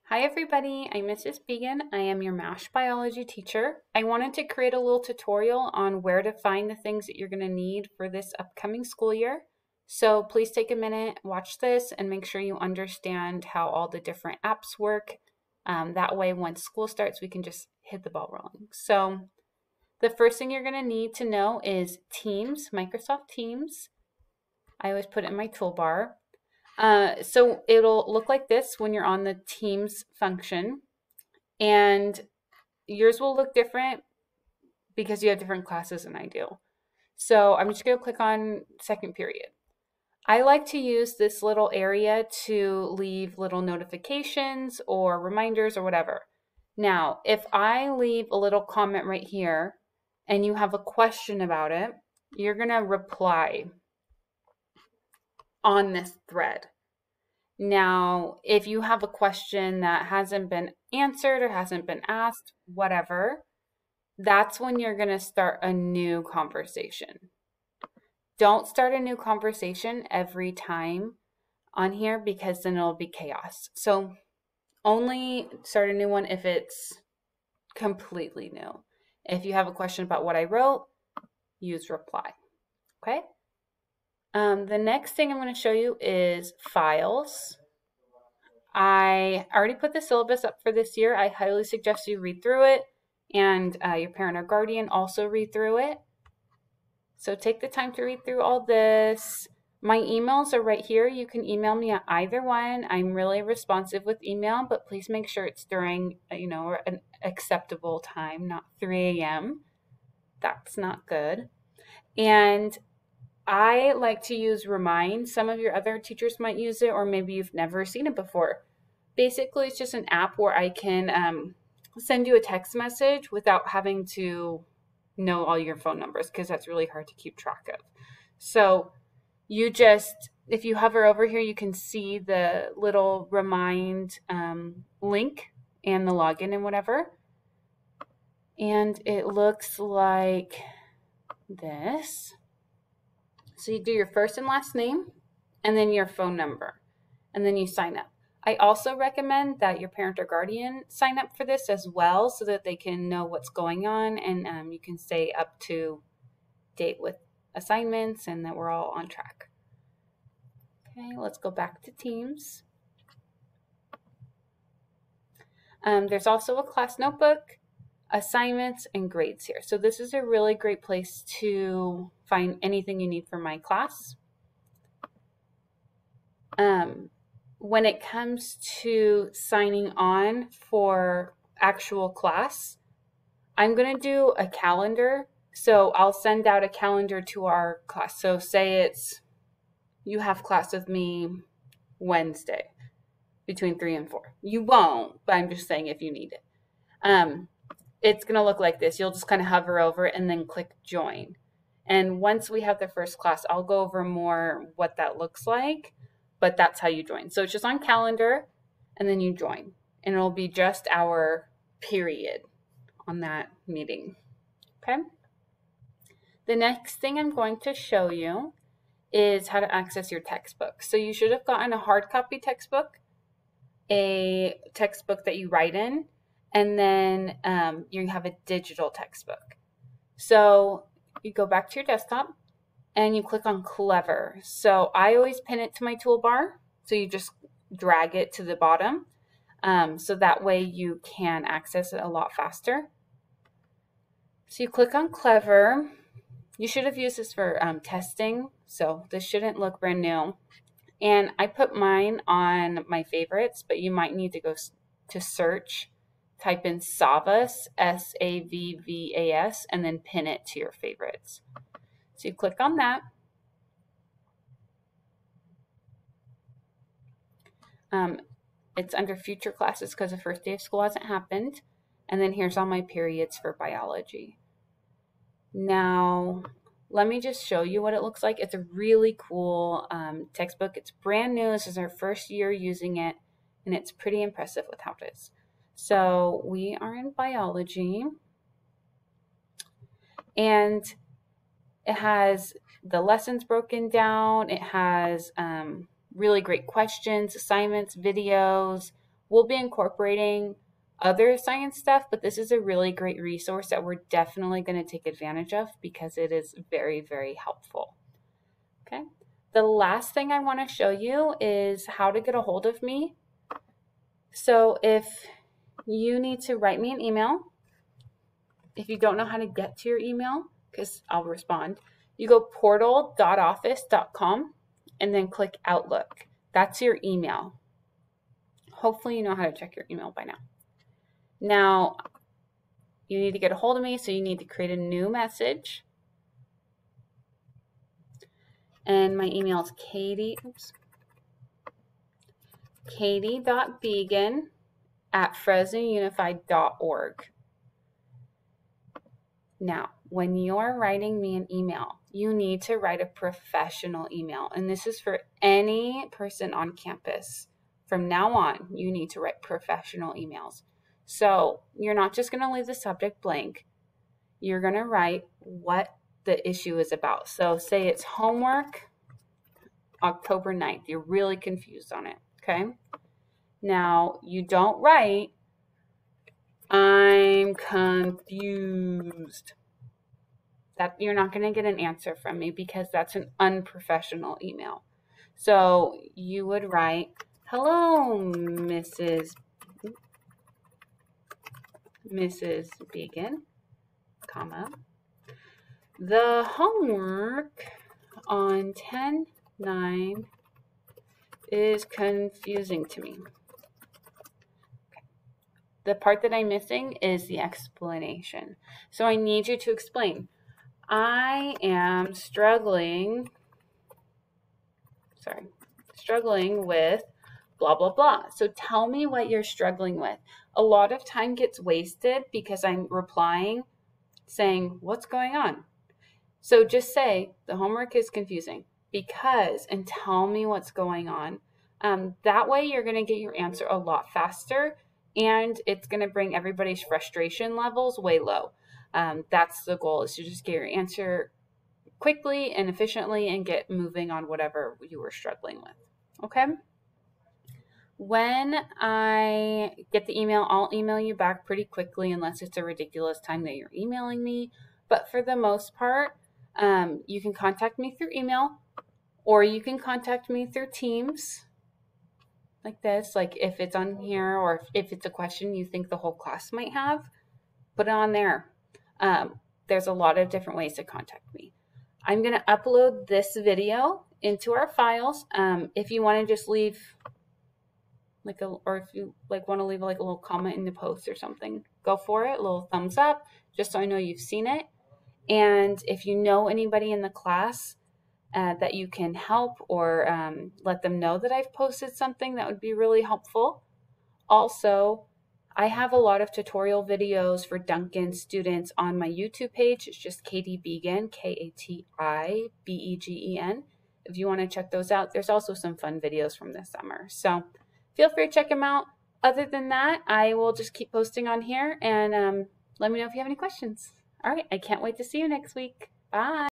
Hi everybody, I'm Mrs. Began. I am your MASH biology teacher. I wanted to create a little tutorial on where to find the things that you're going to need for this upcoming school year. So please take a minute, watch this, and make sure you understand how all the different apps work. That way when school starts, we can just hit the ball rolling. So the first thing you're going to need to know is Teams, Microsoft Teams. I always put it in my toolbar. So it'll look like this when you're on the Teams function, and yours will look different because you have different classes than I do. So I'm just going to click on second period. I like to use this little area to leave little notifications or reminders or whatever. Now, if I leave a little comment right here and you have a question about it, you're going to reply on this thread. Now, if you have a question that hasn't been answered or hasn't been asked, whatever, that's when you're going to start a new conversation. Don't start a new conversation every time on here because then it'll be chaos. So only start a new one if it's completely new. If you have a question about what I wrote, use reply. Okay? The next thing I'm going to show you is files. I already put the syllabus up for this year. I highly suggest you read through it, and your parent or guardian also read through it. So take the time to read through all this. My emails are right here. You can email me at either one. I'm really responsive with email, but please make sure it's during, an acceptable time, not 3 a.m. That's not good. And I like to use Remind. Some of your other teachers might use it, or maybe you've never seen it before. Basically, it's just an app where I can send you a text message without having to know all your phone numbers, because that's really hard to keep track of. So you just, if you hover over here, you can see the little Remind link and the login and whatever. And it looks like this. So you do your first and last name and then your phone number, and then you sign up. I also recommend that your parent or guardian sign up for this as well so that they can know what's going on, and you can stay up to date with assignments and that we're all on track. Okay, let's go back to Teams. There's also a class notebook, assignments, and grades here. So this is a really great place to find anything you need for my class. When it comes to signing on for actual class, I'm going to do a calendar. So I'll send out a calendar to our class. So say you have class with me Wednesday between 3 and 4. You won't, but I'm just saying if you need it. It's going to look like this. You'll just kind of hover over it and then click join. And once we have the first class, I'll go over more what that looks like, but that's how you join. So it's just on calendar, and then you join. And it'll be just our period on that meeting. Okay? The next thing I'm going to show you is how to access your textbook. So you should have gotten a hard copy textbook, a textbook that you write in, and then you have a digital textbook. So you go back to your desktop and you click on Clever. So I always pin it to my toolbar. So you just drag it to the bottom. So that way you can access it a lot faster. So you click on Clever. You should have used this for testing. So this shouldn't look brand new. And I put mine on my favorites, but you might need to go to search, type in Savvas, Savvas, and then pin it to your favorites. So you click on that. It's under future classes because the first day of school hasn't happened. And then here's all my periods for biology. Now, let me just show you what it looks like. It's a really cool textbook. It's brand new. This is our first year using it, and it's pretty impressive with how it is. So we are in biology, and it has the lessons broken down. It has really great questions, assignments, videos, We'll be incorporating other science stuff, but this is a really great resource that we're definitely going to take advantage of because it is very, very helpful. Okay. The last thing I want to show you is how to get a hold of me. So if you need to write me an email, if you don't know how to get to your email, because I'll respond, you go portal.office.com and then click Outlook. That's your email. Hopefully you know how to check your email by now. Now, you need to get a hold of me, so you need to create a new message. And my email is katie.began@fresnounified.org. Now, when you're writing me an email, you need to write a professional email. And this is for any person on campus. From now on, you need to write professional emails. So you're not just going to leave the subject blank. You're going to write what the issue is about. So say it's homework, October 9th. You're really confused on it, okay? Now, you don't write, I'm confused. That you're not going to get an answer from me because that's an unprofessional email. So you would write, hello, Mrs. Began, comma, the homework on 10/9 is confusing to me. The part that I'm missing is the explanation. So I need you to explain. I am struggling with blah, blah, blah. So tell me what you're struggling with. A lot of time gets wasted because I'm replying saying, what's going on? So just say, the homework is confusing because, and tell me what's going on. That way you're going to get your answer a lot faster, and it's going to bring everybody's frustration levels way low. That's the goal, is to just get your answer quickly and efficiently and get moving on whatever you were struggling with. Okay? When I get the email, I'll email you back pretty quickly unless it's a ridiculous time that you're emailing me. But for the most part, you can contact me through email, or you can contact me through Teams like this. Like if it's on here, or if it's a question you think the whole class might have, put it on there. There's a lot of different ways to contact me. I'm going to upload this video into our files. If you want to just leave or if you want to leave a little comment in the post or something, go for it. A little thumbs up, just so I know you've seen it. And if you know anybody in the class that you can help, or let them know that I've posted something, that would be really helpful. Also, I have a lot of tutorial videos for Duncan students on my YouTube page. It's just Katie Begen, K-A-T-I-B-E-G-E-N. If you want to check those out, there's also some fun videos from this summer. So feel free to check them out. Other than that, I will just keep posting on here, and let me know if you have any questions. All right, I can't wait to see you next week. Bye.